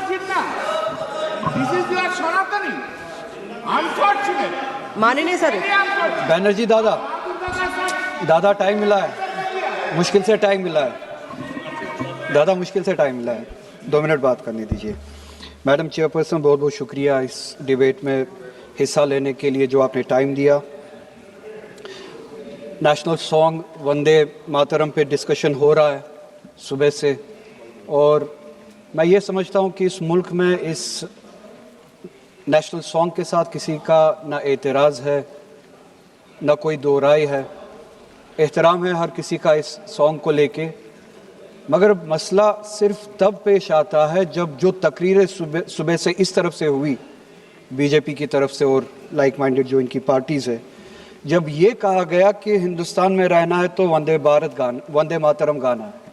unfortunate now. This is your Sanatani. Unfortunate. माननीय sir, Banerjee दादा time मिला है, मुश्किल से टाइम मिला है दादा, मुश्किल से टाइम मिला है, 2 मिनट बात करने दीजिए। मैडम चेयरपर्सन, बहुत बहुत शुक्रिया इस डिबेट में हिस्सा लेने के लिए जो आपने टाइम दिया। नेशनल सॉन्ग वंदे मातरम पे डिस्कशन हो रहा है सुबह से, और मैं ये समझता हूँ कि इस मुल्क में इस नेशनल सॉन्ग के साथ किसी का ना एतराज़ है, ना कोई दो राय है। एहतराम है हर किसी का इस सॉन्ग को लेके, मगर मसला सिर्फ तब पेश आता है जब जो तकरीरें सुबह से इस तरफ से हुई, बीजेपी की तरफ से और लाइक माइंडेड जो इनकी पार्टीज़ है, जब ये कहा गया कि हिंदुस्तान में रहना है तो वंदे मातरम गाना है।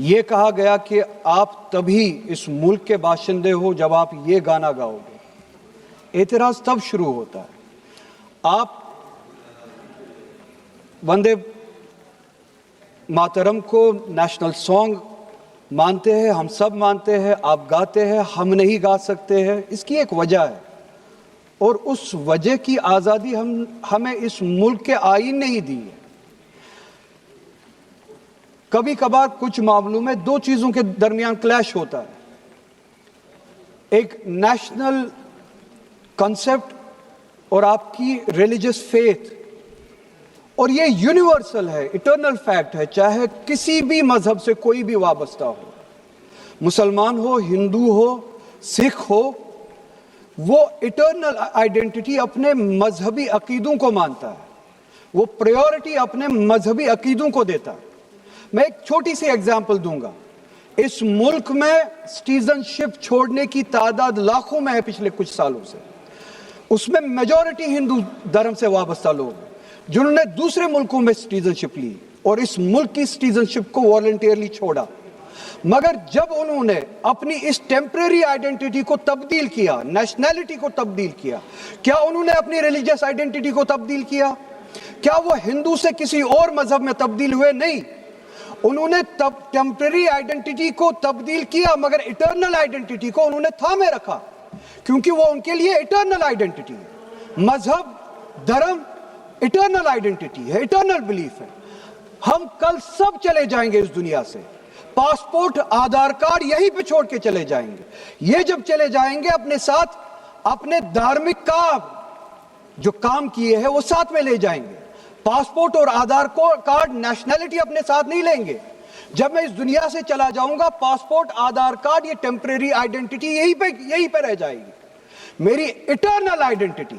ये कहा गया कि आप तभी इस मुल्क के बाशिंदे हो जब आप ये गाना गाओगे। एतराज़ तब शुरू होता है। आप वंदे मातरम को नेशनल सॉन्ग मानते हैं, हम सब मानते हैं, आप गाते हैं, हम नहीं गा सकते हैं। इसकी एक वजह है, और उस वजह की आज़ादी हमें इस मुल्क के आईन ने ही दी है। कभी कभार कुछ मामलों में दो चीज़ों के दरमियान क्लैश होता है, एक नेशनल कॉन्सेप्ट और आपकी रिलीजियस फेथ, और ये यूनिवर्सल है, इटर्नल फैक्ट है, चाहे किसी भी मजहब से कोई भी वाबस्ता हो, मुसलमान हो, हिंदू हो, सिख हो, वो इटर्नल आइडेंटिटी अपने मजहबी अकीदों को मानता है, वो प्रायोरिटी अपने मजहबी अकीदों को देता है। मैं एक छोटी सी एग्जांपल दूंगा। इस मुल्क में सिटीजनशिप छोड़ने की तादाद लाखों में है पिछले कुछ सालों से, उसमें मेजॉरिटी हिंदू धर्म से वाबस्ता लोग हैं जिन्होंने दूसरे मुल्कों में सिटीजनशिप ली और इस मुल्क की सिटीजनशिप को वॉलंटियरली छोड़ा। मगर जब उन्होंने अपनी इस टेम्परेरी आइडेंटिटी को तब्दील किया, नेशनैलिटी को तब्दील किया, क्या उन्होंने अपनी रिलीजियस आइडेंटिटी को तब्दील किया? क्या वो हिंदू से किसी और मजहब में तब्दील हुए? नहीं, उन्होंने टेम्परेरी आइडेंटिटी को तब्दील किया, मगर इटर्नल आइडेंटिटी को उन्होंने थामे रखा, क्योंकि वो उनके लिए इटर्नल आइडेंटिटी है। मजहब, धर्म इटर्नल आइडेंटिटी है, इटर्नल बिलीफ है। हम कल सब चले जाएंगे इस दुनिया से, पासपोर्ट, आधार कार्ड यहीं पे छोड़ के चले जाएंगे। ये जब चले जाएंगे, अपने साथ अपने धार्मिक जो काम किए हैं वो साथ में ले जाएंगे। पासपोर्ट और आधार कार्ड, नेशनैलिटी अपने साथ नहीं लेंगे। जब मैं इस दुनिया से चला जाऊंगा, पासपोर्ट, आधार कार्ड, ये टेम्परेरी आइडेंटिटी यहीं पे रह जाएगी। मेरी इटर्नल आइडेंटिटी,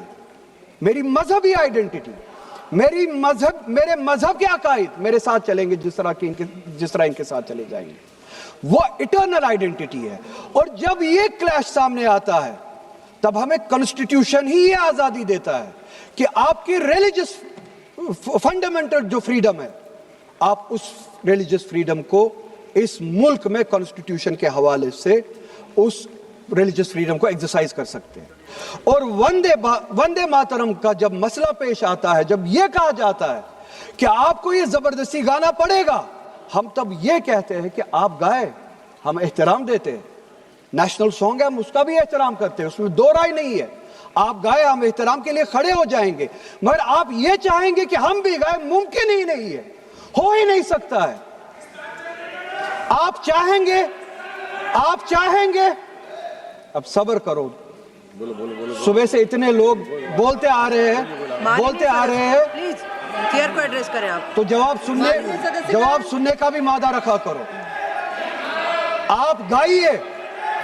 मेरी मजहबी आइडेंटिटी, मेरे मजहब के अकायद मेरे साथ चलेंगे, जिस तरह इनके साथ चले जाएंगे, वो इटर्नल आइडेंटिटी है। और जब ये क्लैश सामने आता है, तब हमें कॉन्स्टिट्यूशन ही ये आजादी देता है कि आपकी रिलीजियस फंडामेंटल जो फ्रीडम है, आप उस रिलीजियस फ्रीडम को इस मुल्क में कॉन्स्टिट्यूशन के हवाले से उस रिलीजियस फ्रीडम को एक्सरसाइज कर सकते हैं। और वंदे मातरम का जब मसला पेश आता है, जब यह कहा जाता है कि आपको ये जबरदस्ती गाना पड़ेगा, हम तब ये कहते हैं कि आप गाए, हम एहतराम देते हैं। नेशनल सॉन्ग है, हम उसका भी एहतराम करते हैं, उसमें दो राय नहीं है। आप गाए, हम एहतराम के लिए खड़े हो जाएंगे, मगर आप ये चाहेंगे कि हम भी गाए, मुमकिन ही नहीं है, हो ही नहीं सकता है। आप चाहेंगे, अब सब्र करो। बोलो। सुबह से इतने लोग बोलते आ रहे हैं, प्लीज चेयर को एड्रेस करें आप, तो जवाब सुनने का भी मादा रखा करो। आप गाइए,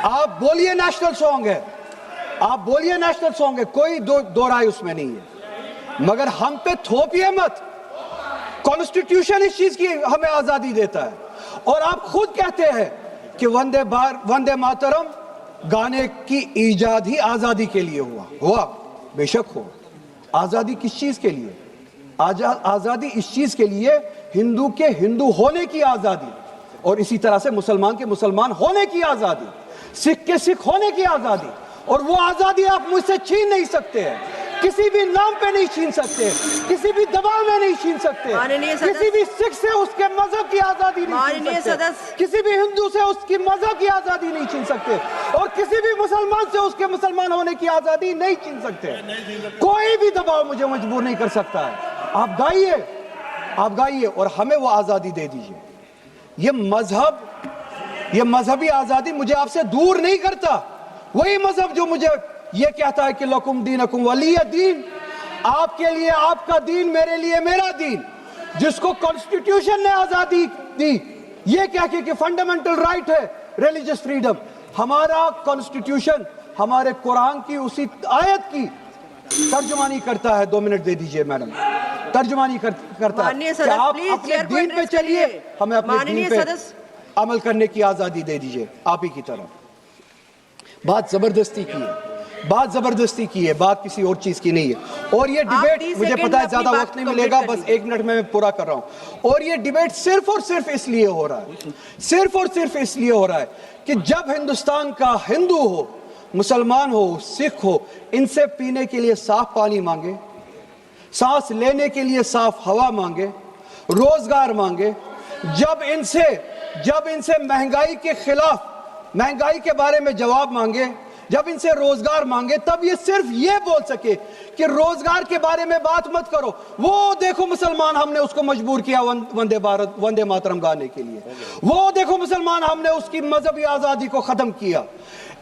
आप बोलिए नेशनल सॉन्ग है, आप बोलिए नेशनल सॉन्ग है, कोई दो राय उसमें नहीं है, मगर हम पे थोपिए मत। कॉन्स्टिट्यूशन इस चीज की हमें आजादी देता है, और आप खुद कहते हैं कि वंदे मातरम गाने की ईजाद ही आजादी के लिए हुआ बेशक हो। आजादी किस चीज के लिए? आजादी इस चीज के लिए, हिंदू के हिंदू होने की आजादी, और इसी तरह से मुसलमान के मुसलमान होने की आजादी, सिख के सिख होने की आजादी, और वो आजादी आप मुझसे छीन नहीं सकते हैं। किसी भी नाम पे नहीं छीन सकते, किसी भी दबाव में नहीं छीन सकते, माननीय सदस्य। किसी भी सिख से उसके मजहब की आजादी नहीं छीन माननीय सकते, सदस्य। किसी भी हिंदू से उसकी मजहब की आजादी नहीं छीन सकते, और किसी भी मुसलमान से उसके मुसलमान होने की आजादी नहीं छीन सकते। कोई भी दबाव मुझे मजबूर नहीं कर सकता है। आप गाइए और हमें वो आजादी दे दीजिए। ये मजहबी आजादी मुझे आपसे दूर नहीं करता। वही मजहब जो मुझे ये कहता है कि लकुम दीनकुम वलिय दीन, आपके लिए आपका दीन, मेरे लिए मेरा दीन, जिसको कॉन्स्टिट्यूशन ने आजादी दी ये कह के कि फंडामेंटल राइट है रिलीजियस फ्रीडम। हमारा कॉन्स्टिट्यूशन हमारे कुरान की उसी आयत की तर्जुमानी करता है। 2 मिनट दे दीजिए मैडम, तर्जुमानी करता है माननीय कि सदस्य, आप प्लीज अपने चेयर को दीन पे एड्रेस चलिए, करिए। हमें अपने माननीय दीन पे सदस्य। अमल करने की आजादी दे दीजिए आप ही की तरह। बात जबरदस्ती की है, बात किसी और चीज की नहीं है। और ये डिबेट 30 मुझे सेकंड पता है में ज्यादा अपनी वक्त बात नहीं कंप्लीट मिलेगा, कर बस लीजिए। 1 मिनट में मैं पूरा कर रहा हूं। और ये डिबेट सिर्फ और सिर्फ इसलिए हो रहा है, सिर्फ और सिर्फ इसलिए हो रहा है कि जब हिंदुस्तान का हिंदू हो, मुसलमान हो, सिख हो, इनसे पीने के लिए साफ पानी मांगे, सांस लेने के लिए साफ हवा मांगे, रोजगार मांगे, जब इनसे महंगाई के खिलाफ, महंगाई के बारे में जवाब मांगे, जब इनसे रोजगार मांगे, तब ये सिर्फ ये बोल सके कि रोजगार के बारे में बात मत करो। वो देखो मुसलमान, हमने उसको मजबूर किया वंदे मातरम गाने के लिए। वो देखो मुसलमान, हमने उसकी मजहबी आजादी को खत्म किया।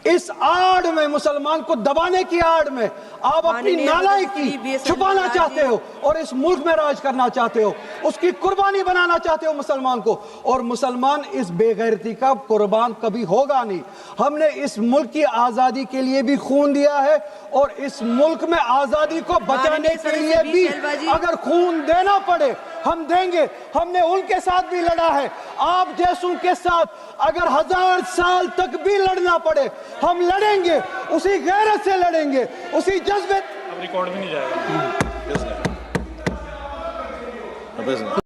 इस आड़ में, मुसलमान को दबाने की आड़ में आप अपनी नालायकी छुपाना चाहते हो और इस मुल्क में राज करना चाहते हो, उसकी कुर्बानी बनाना चाहते हो मुसलमान को। और मुसलमान इस बेगैरती का कुर्बान कभी होगा नहीं। हमने इस मुल्क की आजादी के लिए भी खून दिया है और इस मुल्क में आजादी को बचाने के लिए भी अगर खून देना पड़े हम देंगे। हमने उनके साथ भी लड़ा है, आप जैसों के साथ अगर 1000 साल तक भी लड़ना पड़े हम लड़ेंगे, उसी गैरत से लड़ेंगे, उसी जज्बे। अब रिकॉर्ड में नहीं जाएगा।